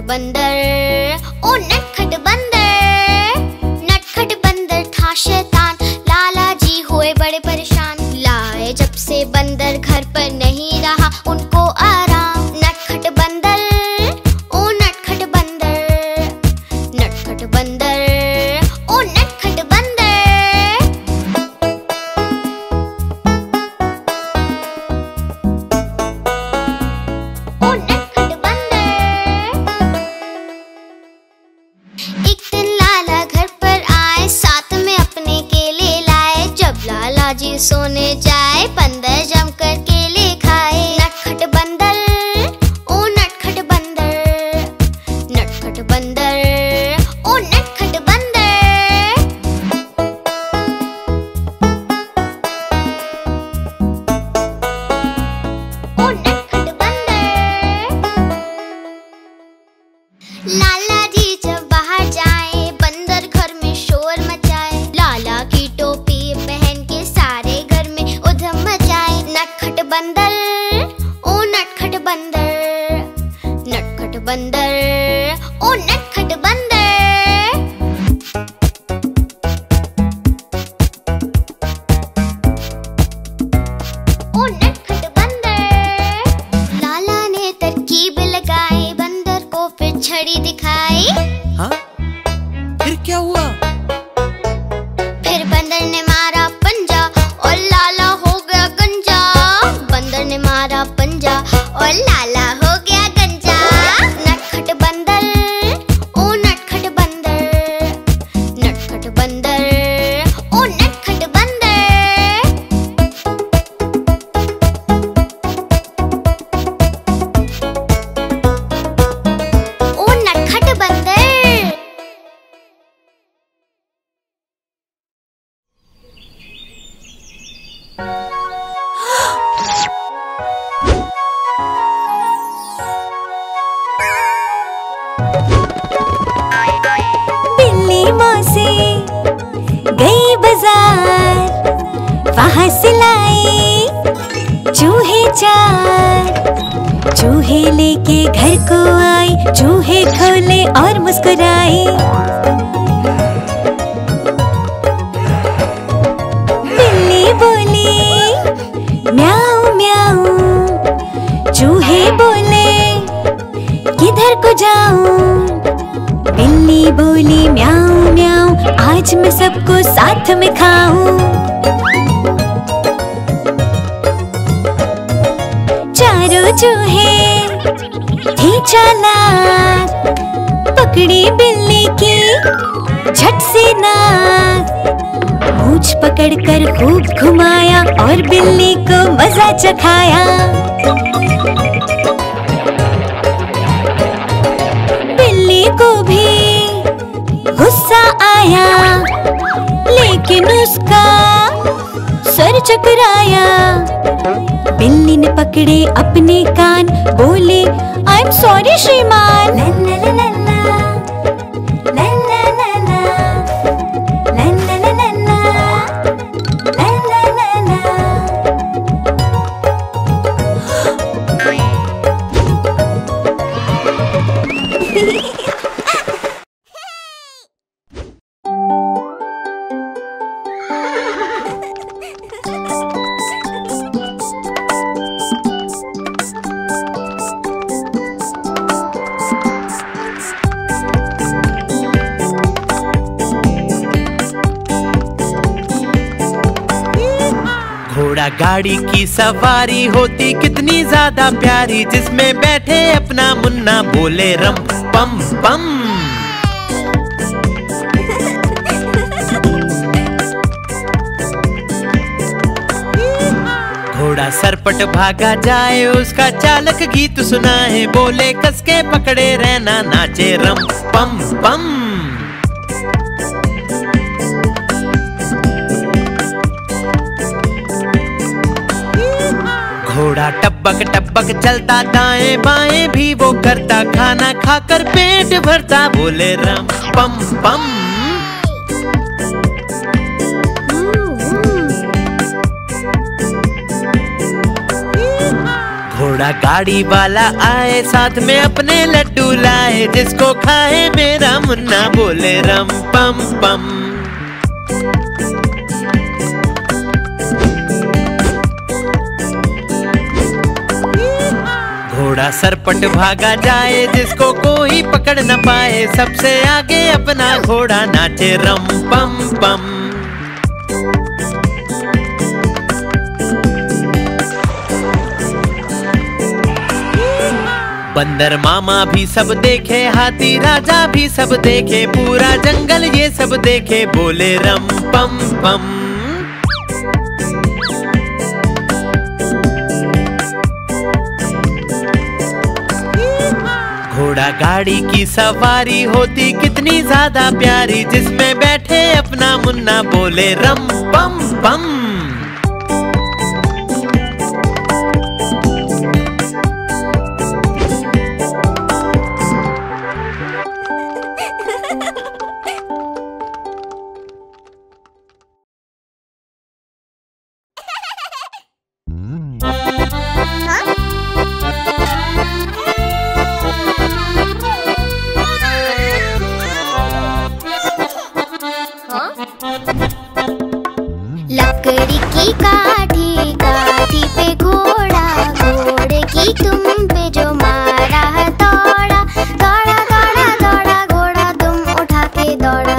बंदर, ओ नटखट बंदर। नटखट बंदर था शैतान, लाला जी हुए बड़े परेशान। लाए जब से बंदर घर पर नहीं रहा उनको आराम। नटखट बंदर, ओ नटखट बंदर। नटखट बंदर, ओ नटखट बंदर। ओ नटखट बंदर। एक दिन लाला घर पर आए, साथ में अपने केले लाए। जब लाला जी सोने जाए, बंदर जमकर केले खाए। नटखट बंदर, ओ नटखट बंदर। नटखट बंदर, ओ नटखट बंदर। ओ नटखट बंदर। लाला जी जब बाहर जाए, बंदर घर में शोर मचाए। लाला की टोपी पहन के सारे घर में उधम मचाए। नटखट बंदर, ओ नटखट बंदर। नटखट बंदर, ओ नटखट बंदर। ओ नटखट बंदर। लाला ने तरकीब लगाई, बंदर को फिर छड़ी दिखाई। हाँ? फिर क्या हुआ? फिर बंदर ने मारा पंजा और लाला हो गया गंजा। बंदर ने मारा पंजा और लाला हो गया गंजा। नटखट बंदर, ओ नटखट बंदर। नटखट बंदर, ओ नटखट बंदर। ओ नटखट बंदर। बिल्ली मौसी गई बाजार, वहाँ से लाई चूहे चार। चूहे लेके घर को आई, चूहे खोले और मुस्कुराई। बिल्ली बोली म्याऊ म्याऊ, चूहे बोले किधर को जाऊं। बिल्ली बोली म्याऊ म्याऊ, आज मैं सबको साथ में खाऊं। चारों चूहे थे चालाक, पकड़ी बिल्ली की झट से नाक। मूंछ पकड़कर खूब घुमाया और बिल्ली को मजा चखाया। बिल्ली को भी गुस्सा आया, लेकिन उसका सर चकराया। बिल्ली ने पकड़े अपने कान, बोले आई एम सॉरी श्रीमान। ला ला ला ला ला, ला ला ला ला, ला ला ला ला ला, ला ला ला ला। घोड़ा गाड़ी की सवारी होती कितनी ज्यादा प्यारी, जिसमें बैठे अपना मुन्ना बोले रम पम पम। घोड़ा सरपट भागा जाए, उसका चालक गीत सुनाए। बोले कसके पकड़े रहना, नाचे रम पम पम। घोड़ा टपक टपक चलता, दाएं बाएं भी वो करता। खाना खाकर पेट भरता, बोले रम पम पम। घोड़ा गाड़ी वाला आए, साथ में अपने लड्डू लाए, जिसको खाए मेरा मुन्ना बोले रम पम पम। घोड़ा सरपट भागा जाए, जिसको कोई पकड़ न पाए, सबसे आगे अपना घोड़ा नाचे रम पम पम। बंदर मामा भी सब देखे, हाथी राजा भी सब देखे, पूरा जंगल ये सब देखे, बोले रम पम पम। घोड़ा गाड़ी की सवारी होती कितनी ज्यादा प्यारी, जिसमें बैठे अपना मुन्ना बोले रम पम पम। लकड़ी की काठी, काठी पे घोड़ा, घोड़े की तुम पे जो मारा है दौड़ा, दौड़ा दौड़ा दौड़ा घोड़ा तुम उठा के दौड़ा।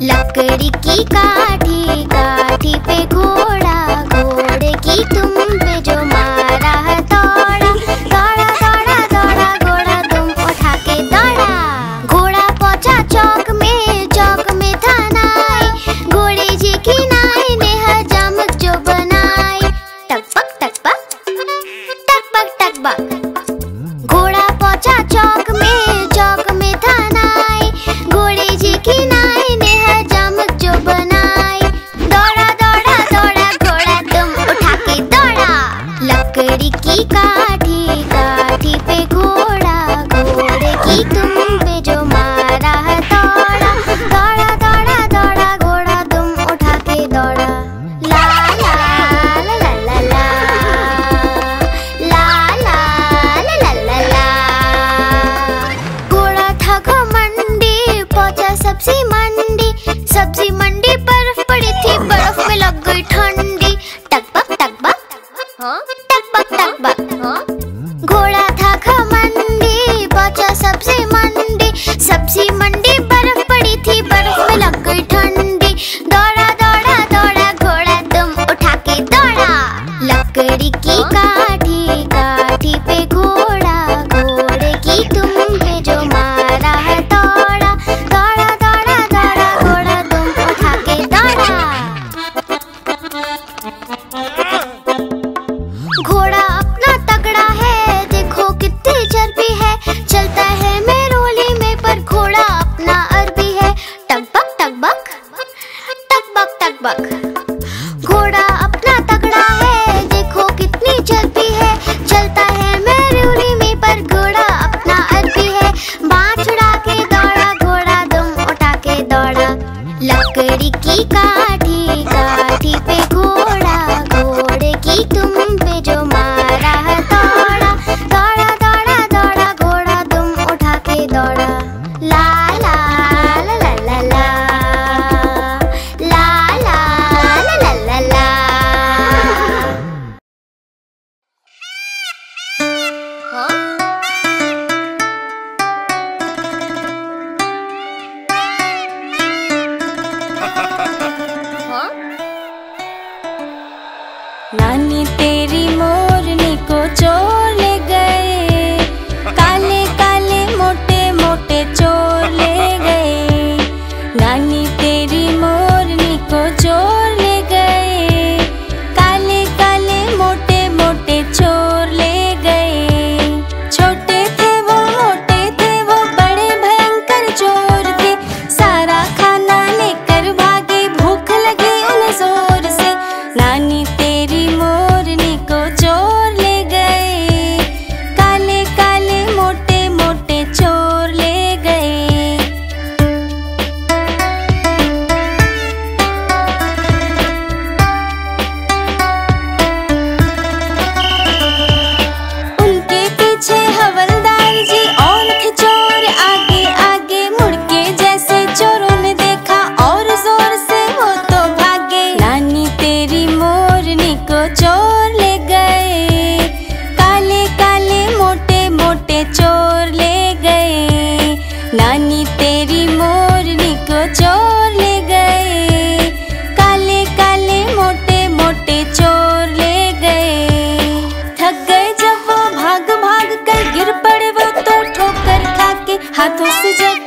लकड़ी की काठी, काठी पे घोड़ा, घोड़े की तुम पे जो मारा है दौड़ा, दौड़ा दौड़ा दौड़ा घोड़ा तुम उठा के दौड़ा। घोड़ा पहुंचा चौक में, चौक में था नाई, घोड़े जी की नाई ने हजामत जो बनाई। टकबक टकबक टकबक टकबक। घोड़ा पहुंचा चौक में, चौक में था नाई, घोड़े जी की नाई ने हजामत जो बनाई। दौड़ा दौड़ा दौड़ा घोड़ा तुम उठा के दौड़ा। लकड़ी की काठी, काठी पे घोड़ा, घोड़े की तुम पे जो मारा है दौड़ा, दौड़ा दौड़ा दौड़ा घोड़ा तुम उठा के दौड़ा। ला ला ला ला ला ला, ला ला ला ला ला ला। हाथों से जब